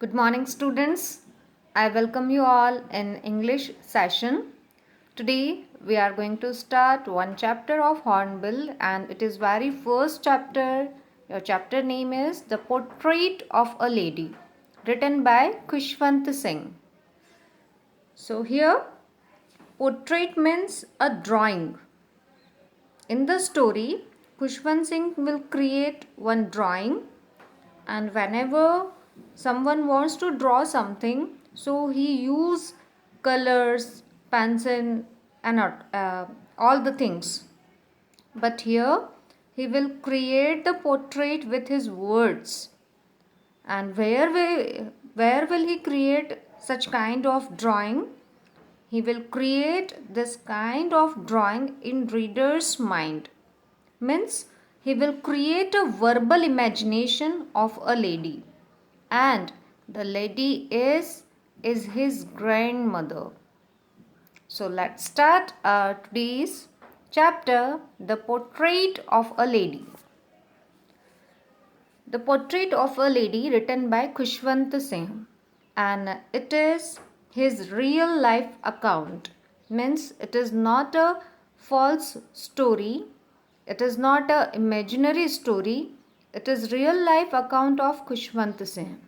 Good morning, students. I welcome you all in English session. Today we are going to start one chapter of Hornbill, and it is very first chapter. Your chapter name is The Portrait of a Lady, written by Khushwant Singh. So here, portrait means a drawing. In the story, Khushwant Singh will create one drawing, and whenever someone wants to draw something, so he use colors, pencil, and all the things. But here he will create the portrait with his words. And where will he create such kind of drawing? He will create this kind of drawing in reader's mind. Means he will create a verbal imagination of a lady, and the lady is his grandmother. So let's start today's chapter, The Portrait of a Lady. The Portrait of a Lady, written by Khushwant Singh, and it is his real life account. Means it is not a false story, it is not a imaginary story, it is real life account of Khushwant Singh.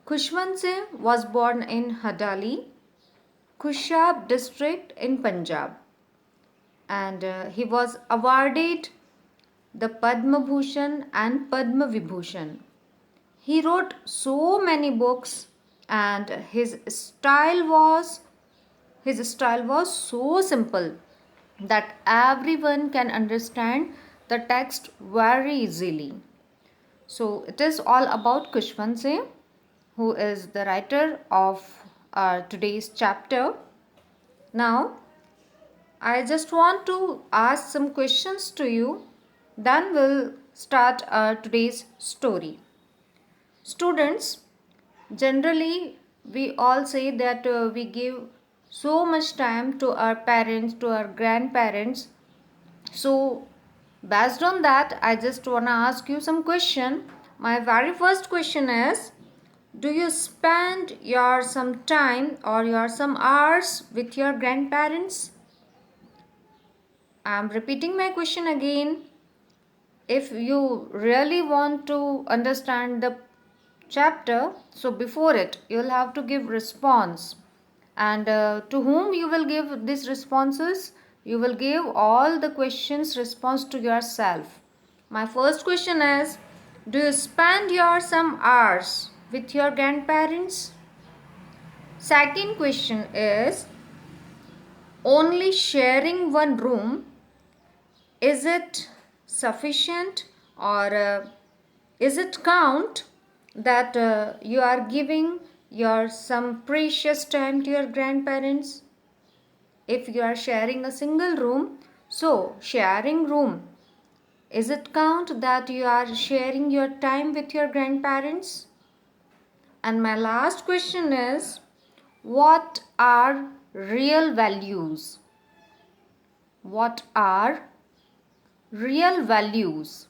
Khushwant Singh was born in Hadali, Khushab district in Punjab, and he was awarded the Padma Bhushan and Padma Vibhushan. He wrote so many books, and his style was so simple that everyone can understand the text very easily. So it is all about Khushwant Singh, who is the writer of today's chapter. Now, I just want to ask some questions to you, then we'll start today's story. Students, generally we all say that we give so much time to our parents, to our grandparents. So, based on that, I just want to ask you some question. My very first question is, do you spend your some time or your some hours with your grandparents? I am repeating my question again. If you really want to understand the chapter, so before it you'll have to give response, and to whom you will give these responses, you will give all the questions response to yourself. My first question is, do you spend your some hours with your grandparents? Second question is, only sharing one room, is it sufficient, or is it count that you are giving your some precious time to your grandparents? If you are sharing a single room, so sharing room, is it count that you are sharing your time with your grandparents? And my last question is, what are real values? What are real values?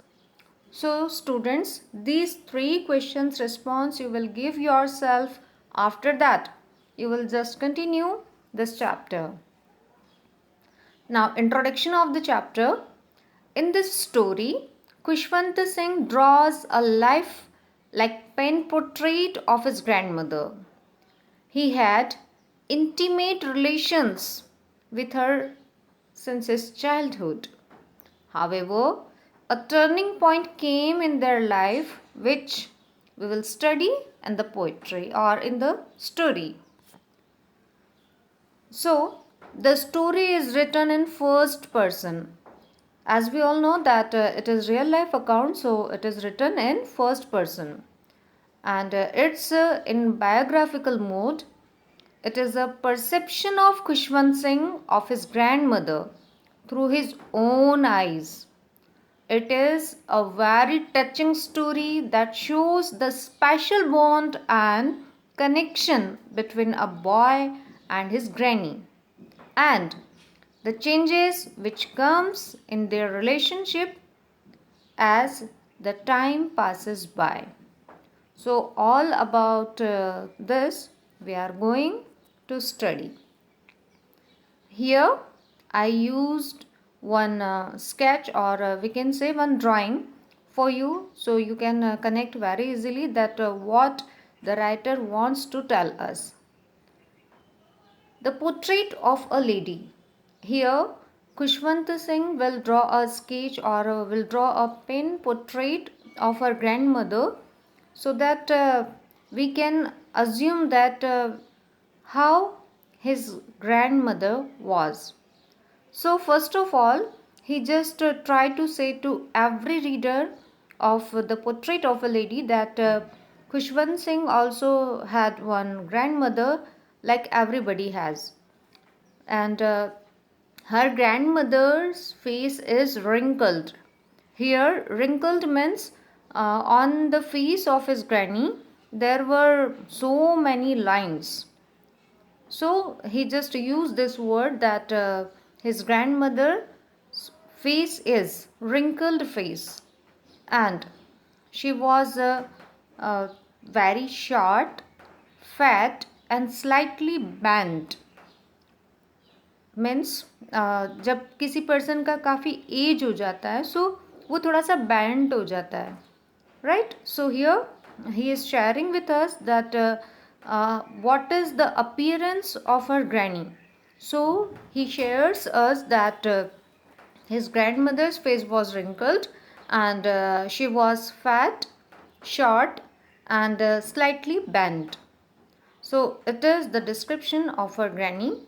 So students, these three questions response you will give yourself. After that, you will just continue this chapter. Now, introduction of the chapter. In this story, Khushwant Singh draws a life-like pen portrait of his grandmother. He had intimate relations with her since his childhood. However, a turning point came in their life, which we will study in the poetry or in the story. So, the story is written in first person. As we all know that it is real life account, so it is written in first person. And it's in biographical mode. It is a perception of Khushwant Singh of his grandmother through his own eyes. It is a very touching story that shows the special bond and connection between a boy and his granny, and the changes which comes in their relationship as the time passes by. So all about this we are going to study. Here I used one sketch, or we can say one drawing for you, so you can connect very easily that what the writer wants to tell us. The portrait of a lady. Here Khushwant Singh will draw a sketch, or will draw a pen portrait of her grandmother, so that we can assume that how his grandmother was. So first of all, he just tried to say to every reader of the portrait of a lady that Khushwant Singh also had one grandmother like everybody has. And her grandmother's face is wrinkled. Here, wrinkled means on the face of his granny there were so many lines. So he just used this word that his grandmother's face is wrinkled face, and she was very short, fat, and slightly bent. Means जब किसी person का काफ़ी as हो जाता है सो वो थोड़ा सा बैंड हो जाता है, right. So here he is sharing with us that what is the appearance of her granny. So he shares us that his grandmother's face was wrinkled, and she was fat, short, and slightly bent. So it is the description of her granny.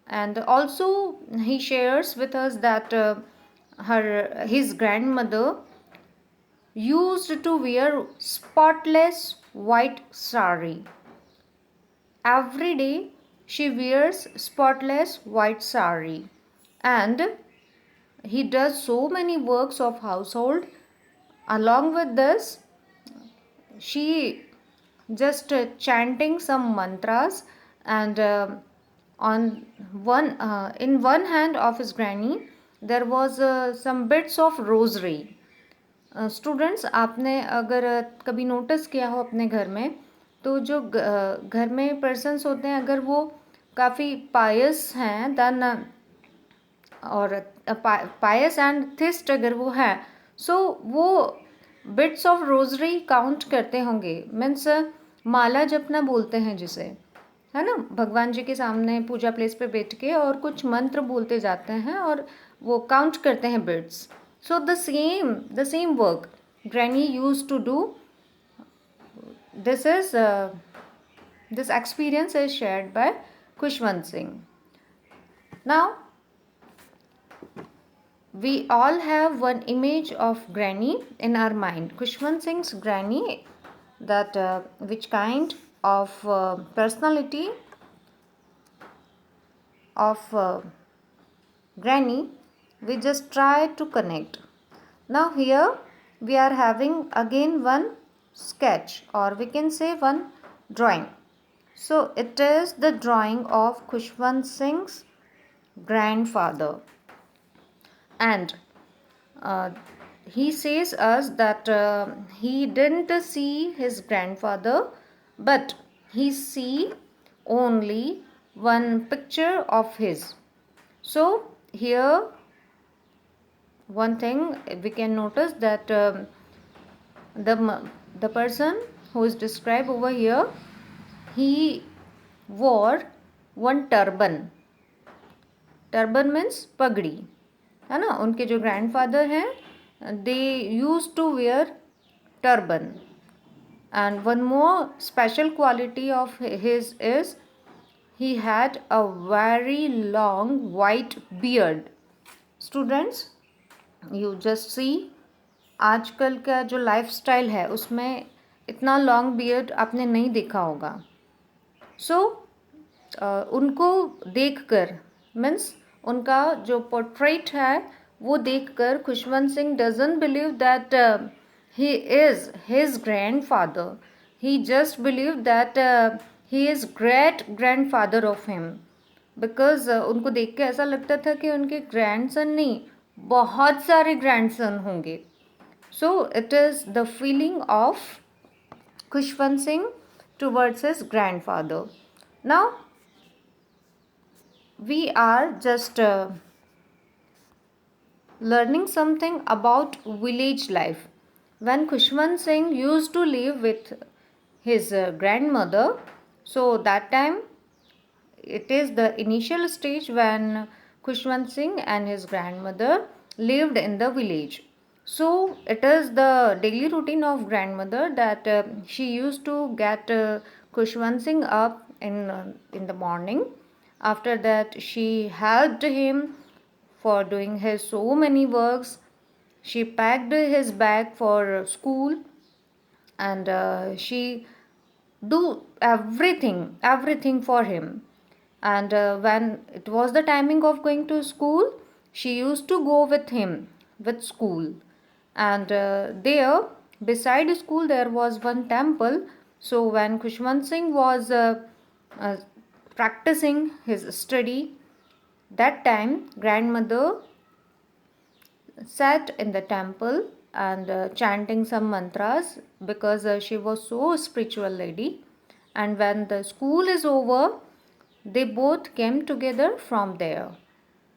And also he shares with us that his grandmother used to wear spotless white sari. Every day she wears spotless white sari, and he does so many works of household. Along with this, she just chanting some mantras, and on one in one hand of his granny there was some bits of rosary. Students आपने अगर कभी notice किया हो अपने घर में, तो जो घर में पर्सन्स होते हैं अगर वो काफ़ी पायस हैं देन, और पायस एंड थिस्ट अगर वो है, सो वो बिट्स ऑफ रोजरी काउंट करते होंगे. मीन्स माला जपना बोलते हैं जिसे, है ना, भगवान जी के सामने पूजा प्लेस पे बैठ के और कुछ मंत्र बोलते जाते हैं और वो काउंट करते हैं beads. So the same work granny use to do. This experience is shared by Khushwant Singh. Now we all have one image of granny in our mind. Khushwant Singh's granny, that which kind of personality of granny, we just try to connect. Now here we are having again one sketch, or we can say one drawing. So it is the drawing of Khushwant Singh's grandfather. And he says us that he didn't see his grandfather, but he see only one picture of his. So here one thing we can notice that the person who is described over here, he wore one turban. Turban means pagdi, है ना. उनके जो grandfather हैं they use to wear turban. And one more special quality of his is he had a very long white beard. Students, you just see, आजकल का जो lifestyle है उसमें इतना लॉन्ग बियर्ड आपने नहीं देखा होगा. सो उनको देखकर, मीन्स उनका जो पोर्ट्रेट है वो देखकर Khushwant Singh doesn't believe that he is his grandfather. He just believe that he is great grandfather of him, because उनको देख के ऐसा लगता था कि उनके ग्रैंडसन नहीं, बहुत सारे ग्रैंडसन होंगे. सो it is the feeling of Khushwant Singh towards his grandfather. Now we are just learning something about village life. When Khushwant Singh used to live with his grandmother, so that time it is the initial stage when Khushwant Singh and his grandmother lived in the village. So it is the daily routine of grandmother that she used to get Khushwant Singh up in the morning. After that, she helped him for doing his so many works. She packed his bag for school, and she do everything for him. And when it was the timing of going to school, she used to go with him with school. And there beside school there was one temple. So when Khushwant Singh was uh, practicing his study, that time grandmother sat in the temple and chanting some mantras, because she was so spiritual lady. And when the school is over, they both came together from there.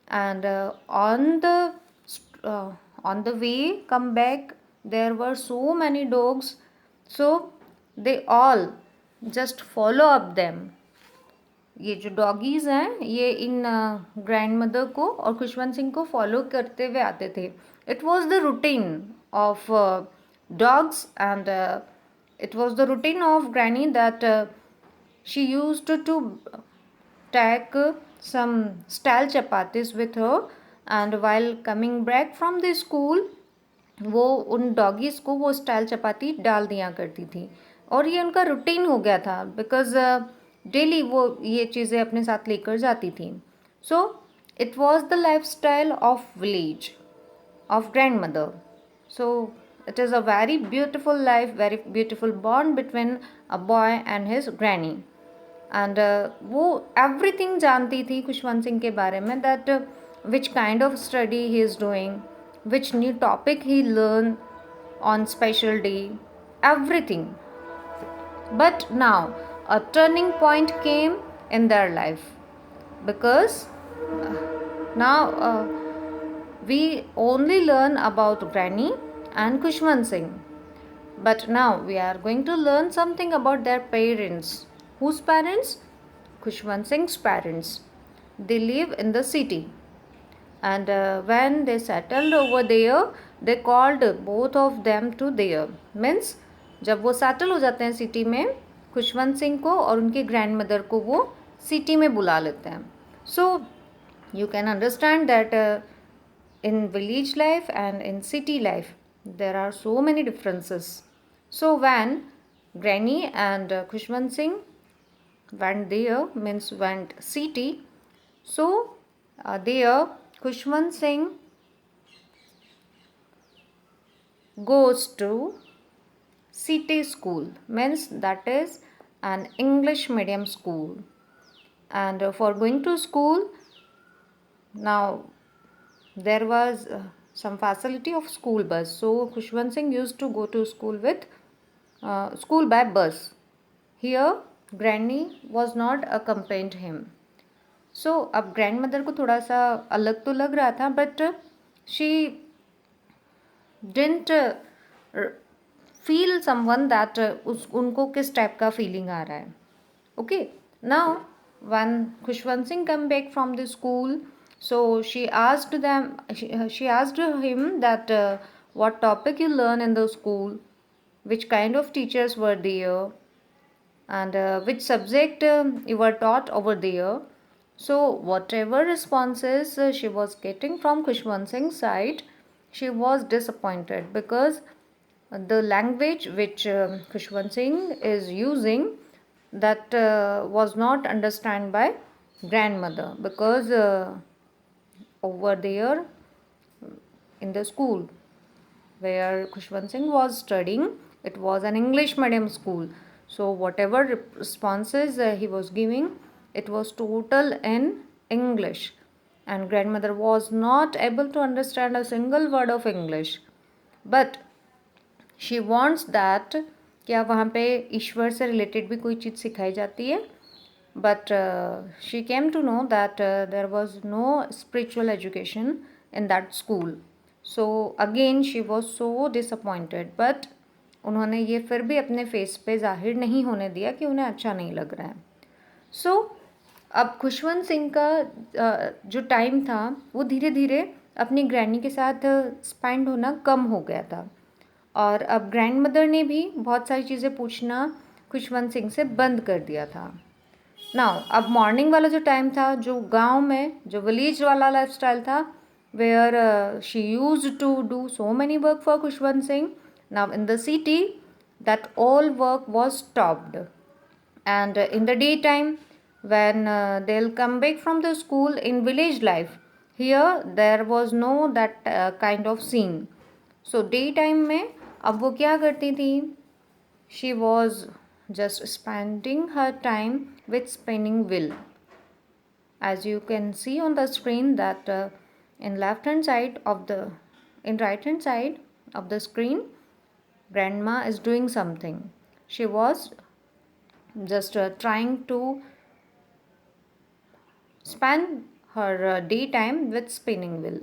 And uh, on the way come back, there were so many dogs, so they all just follow up them. ये जो doggies हैं ये इन grand mother को और खुशवंत सिंह को follow करते हुए आते थे. It was the routine of dogs and it was the routine of granny that she use to take some style chapatis with her. And while coming back from the school, वो उन doggies को वो style चपाती डाल दिया करती थी. और ये उनका रूटीन हो गया था, बिकॉज डेली वो ये चीज़ें अपने साथ लेकर जाती थी. सो it was the life style of village of grandmother. So it is a very beautiful life, very beautiful bond between a boy and his granny. And वो everything जानती थी खुशवंत सिंह के बारे में, that which kind of study he is doing, which new topic he learn on special day, everything. But now a turning point came in their life, because now we only learn about Granny and Khushwant Singh. But now we are going to learn something about their parents. Whose parents? Khushwant Singh's parents. They live in the city. And when they settled over there, they called both of them to there. Means जब वो settle हो जाते हैं city में, खुशवंत सिंह को और उनकी grandmother को वो सिटी में बुला लेते हैं. So you can understand that in village life and in city life there are so many differences. So when Granny and Khushwant Singh went there, means went city, so there Khushwant Singh goes to city school, means that is an English medium school. And for going to school, now there was some facility of school bus. So Khushwant Singh used to go to school with school by bus. Here Granny was not accompanied him. So अब grandmother को थोड़ा सा अलग तो लग रहा था, but she didn't feel someone that उनको किस टाइप का फीलिंग आ रहा है. Okay, now when Khushwant Singh come back from the school, so she asked him that what topic you learn in the school, which kind of teachers were there, and which subject you were taught over there. So whatever responses she was getting from Khushwant Singh's side, she was disappointed, because the language which Khushwant Singh is using, that was not understood by grandmother, because over there in the school where Khushwant Singh was studying, it was an English medium school. So whatever responses he was giving, it was total in English, and grandmother was not able to understand a single word of English. But she wants that क्या वहाँ पे ईश्वर से related भी कोई चीज़ सिखाई जाती है? But she came to know that there was no spiritual education in that school. So again she was so disappointed. But उन्होंने ये फिर भी अपने फेस पे जाहिर नहीं होने दिया कि उन्हें अच्छा नहीं लग रहा है. So अब खुशवंत सिंह का जो टाइम था वो धीरे धीरे अपनी ग्रैनी के साथ स्पेंड होना कम हो गया था. और अब ग्रैंड मदर ने भी बहुत सारी चीज़ें पूछना खुशवंत सिंह से बंद कर दिया था. नाउ अब मॉर्निंग वाला जो टाइम था, जो गांव में जो विलेज वाला लाइफस्टाइल था, where she used to do so many work for Khushwant Singh. Now in the city that all work was stopped, and in the daytime when they'll come back from the school in village life, here there was no that kind of scene. So daytime में अब वो क्या करती थी? She was just spending her time with spinning wheel. As you can see on the screen that in right hand side of the screen, grandma is doing something. She was just trying to spend her daytime with spinning wheel.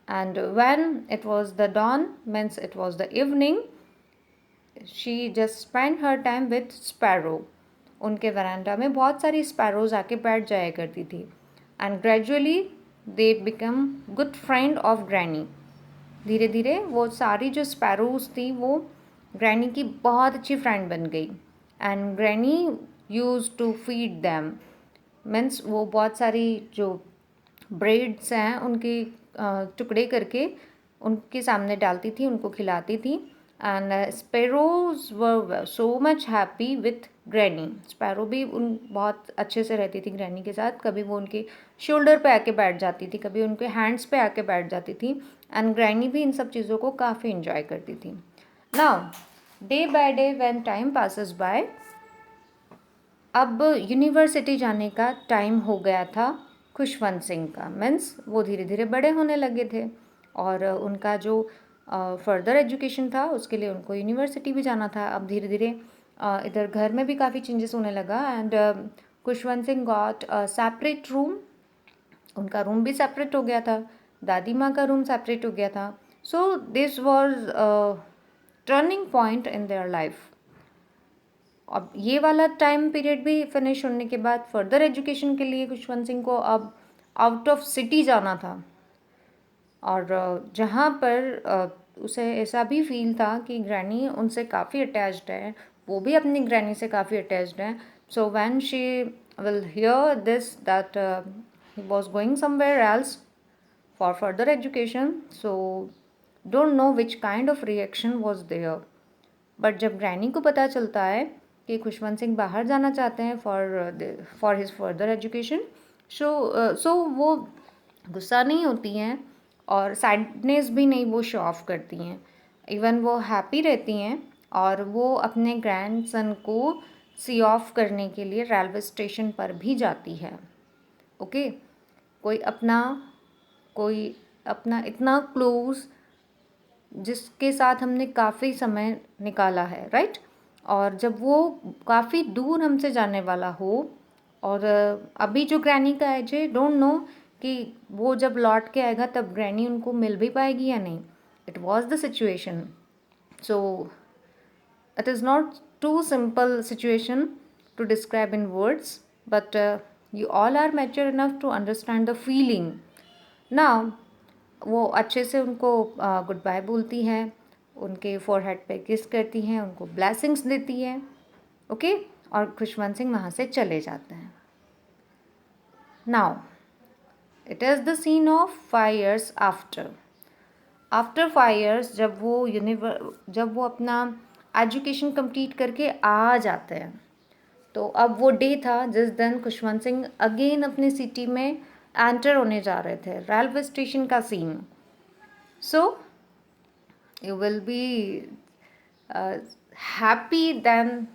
And when it was the dawn, means it was the evening, she just spent her time with sparrow. उनके वरांडा में बहुत सारी sparrows आके बैठ जाया करती थी. And gradually they become good friend of granny. धीरे धीरे वो सारी जो स्पैरोज थी वो ग्रैनी की बहुत अच्छी फ्रेंड बन गई. And granny use to feed them. Means वो बहुत सारी जो ब्रेड्स हैं उनके टुकड़े करके उनके सामने डालती थी, उनको खिलाती थी. And sparrows were so much happy with granny. Sparrow भी उन बहुत अच्छे से रहती थी ग्रैनी के साथ. कभी वो उनके शोल्डर पे आके बैठ जाती थी, कभी उनके हैंड्स पे आके बैठ जाती थी. एंड ग्रैनी भी इन सब चीज़ों को काफ़ी इन्जॉय करती थी. Now day by day when time passes by, अब यूनिवर्सिटी जाने का टाइम हो गया था खुशवंत सिंह का. मीन्स वो धीरे धीरे बड़े होने लगे थे और उनका जो फर्दर एजुकेशन था उसके लिए उनको यूनिवर्सिटी भी जाना था. अब धीरे धीरे इधर घर में भी काफ़ी चेंजेस होने लगा. And Khushwant Singh got separate room. उनका रूम भी सेपरेट हो गया था, दादी माँ का रूम सेपरेट हो गया था. So this was turning point in their life. अब ये वाला टाइम पीरियड भी फिनिश होने के बाद फर्दर एजुकेशन के लिए खुशवंत सिंह को अब आउट ऑफ सिटी जाना था. और जहाँ पर उसे ऐसा भी फील था कि ग्रैनी उनसे काफ़ी अटैच्ड है, वो भी अपनी ग्रैनी से काफ़ी अटैच्ड है. So when she will hear this that he was going somewhere else for further education, so don't know which kind of reaction was there. But जब ग्रैनी को पता चलता है कि खुशवंत सिंह बाहर जाना चाहते हैं फॉर हिज फर्दर एजुकेशन, सो वो गुस्सा नहीं होती हैं और सैडनेस भी नहीं वो शो ऑफ करती हैं. इवन वो हैप्पी रहती हैं और वो अपने ग्रैंडसन को सी ऑफ करने के लिए रेलवे स्टेशन पर भी जाती है. ओके, कोई अपना इतना क्लोज जिसके साथ हमने काफ़ी समय निकाला है, राइट. और जब वो काफ़ी दूर हमसे जाने वाला हो और अभी जो ग्रैनी का एज है, डोंट नो कि वो जब लौट के आएगा तब ग्रैनी उनको मिल भी पाएगी या नहीं. It was the situation. So it is not too simple situation to describe in words, but you all are mature enough to understand the feeling. Now वो अच्छे से उनको गुड बाय बोलती हैं, उनके फोरहेड पे किस करती हैं, उनको ब्लेसिंग्स देती है. ओके, और खुशवंत सिंह वहाँ से चले जाते हैं. Now it is the scene of 5 years after. After 5 years जब वो अपना एजुकेशन कंप्लीट करके आ जाते हैं, तो अब वो डे था जिस दिन खुशवंत सिंह अगेन अपनी सिटी में एंटर होने जा रहे थे. रेलवे स्टेशन का scene. So you will be happy then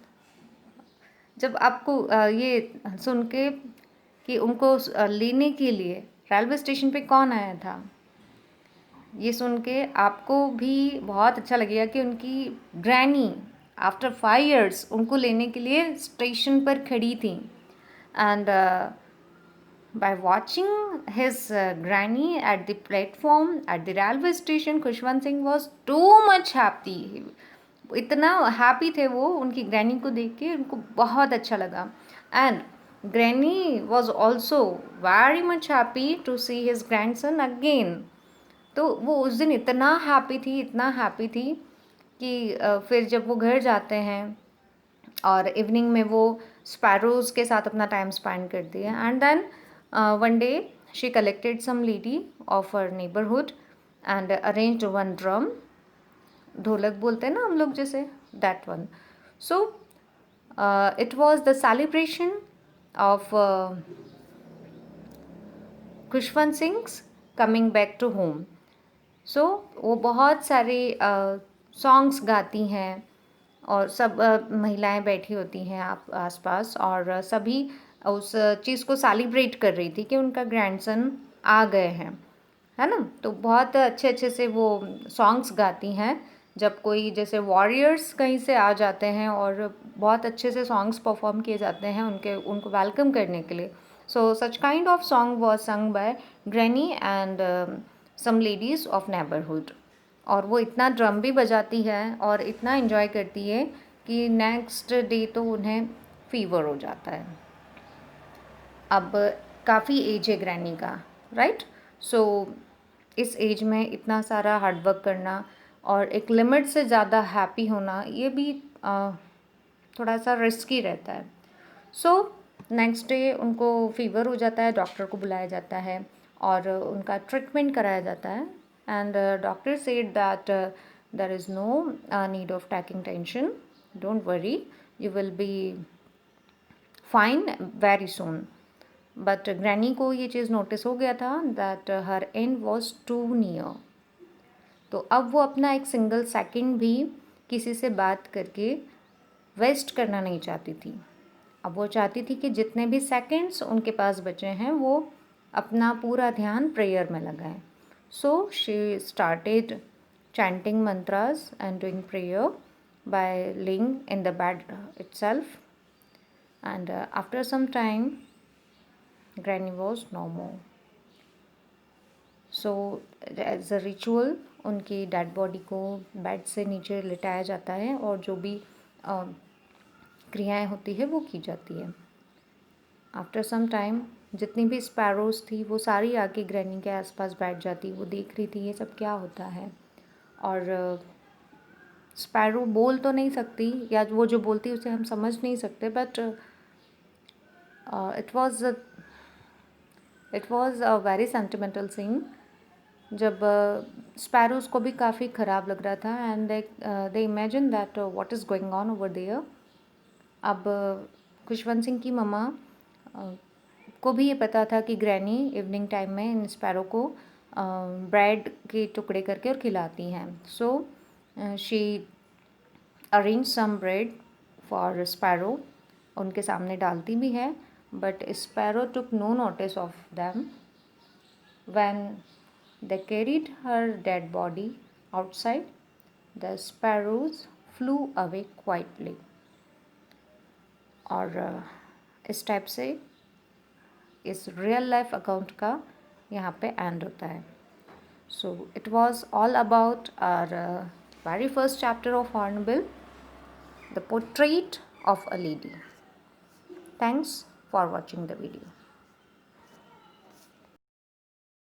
जब आपको ये सुन के कि उनको लेने के लिए रेलवे स्टेशन पे कौन आया था, ये सुन के आपको भी बहुत अच्छा लगेगा कि उनकी ग्रैनी आफ्टर 5 years उनको लेने के लिए स्टेशन पर खड़ी थी. And by watching his granny at the platform at the railway station, Khushwant Singh was too much happy. इतना हैप्पी थे वो उनकी ग्रैनी को देख के, उनको बहुत अच्छा लगा. And granny was also very much happy to see his grandson again. तो वो उस दिन इतना हैप्पी थी, इतना हैप्पी थी कि फिर जब वो घर जाते हैं और इवनिंग में वो स्पैरोज़ के साथ अपना टाइम स्पेंड करती है. And then one day she collected some lady of her neighbourhood and arranged one drum. ढोलक बोलते हैं ना हम लोग जैसे, that one. So it was the celebration of Khushwant Singh's coming back to home. So वो बहुत सारे सॉन्ग्स गाती हैं और सब महिलाएं बैठी होती हैं आप आसपास, और सभी उस चीज़ को सेलिब्रेट कर रही थी कि उनका ग्रैंडसन आ गए हैं, है ना. तो बहुत अच्छे अच्छे से वो सॉन्ग्स गाती हैं. जब कोई जैसे वॉरियर्स कहीं से आ जाते हैं और बहुत अच्छे से सॉन्ग्स परफॉर्म किए जाते हैं उनको वेलकम करने के लिए. So such kind of song was sung by granny and some ladies of neighbourhood. और वो इतना ड्रम भी बजाती है और इतना इन्जॉय करती है कि नेक्स्ट डे तो उन्हें फीवर हो जाता है. अब काफ़ी एज है ग्रैनी का, राइट. सो इस एज में इतना सारा हार्डवर्क करना और एक लिमिट से ज़्यादा हैप्पी होना, ये भी थोड़ा सा रिस्की रहता है. सो नेक्स्ट डे उनको फीवर हो जाता है, डॉक्टर को बुलाया जाता है और उनका ट्रीटमेंट कराया जाता है. And doctor said that there is no need of taking tension, don't worry, you will be fine very soon. But granny को ये चीज़ नोटिस हो गया था that her end was too near. तो अब वो अपना एक सिंगल सेकंड भी किसी से बात करके वेस्ट करना नहीं चाहती थी. अब वो चाहती थी कि जितने भी सेकंड्स उनके पास बचे हैं वो अपना पूरा ध्यान प्रेयर में लगाएं. So she started chanting mantras and doing prayer by laying in the bed itself. And after some time, Granny was no more. So as a ritual, उनकी डेड बॉडी को बेड से नीचे लिटाया जाता है और जो भी क्रियाएं होती है वो की जाती है. आफ्टर सम टाइम जितनी भी स्पैरोज़ थी वो सारी आके ग्रैनी के आसपास बैठ जाती, वो देख रही थी ये सब क्या होता है. और स्पैरो बोल तो नहीं सकती, या वो जो बोलती उसे हम समझ नहीं सकते, but it was a very sentimental scene. जब स्पैरोज़ को भी काफ़ी ख़राब लग रहा था and they imagine that what is going on over there. अब खुशवंत सिंह की मम्मा को भी ये पता था कि ग्रैनी इवनिंग टाइम में इन स्पैरो को ब्रेड के टुकड़े करके और खिलाती हैं. So she arrange some bread for sparrow, उनके सामने डालती भी है, but sparrow took no notice of them. When they carried her dead body outside, the sparrows flew away quietly. और इस टाइप से इस रियल लाइफ अकाउंट का यहाँ पे एंड होता है. So it was all about our very first chapter of Hornbill, the portrait of a lady. Thanks for watching the video.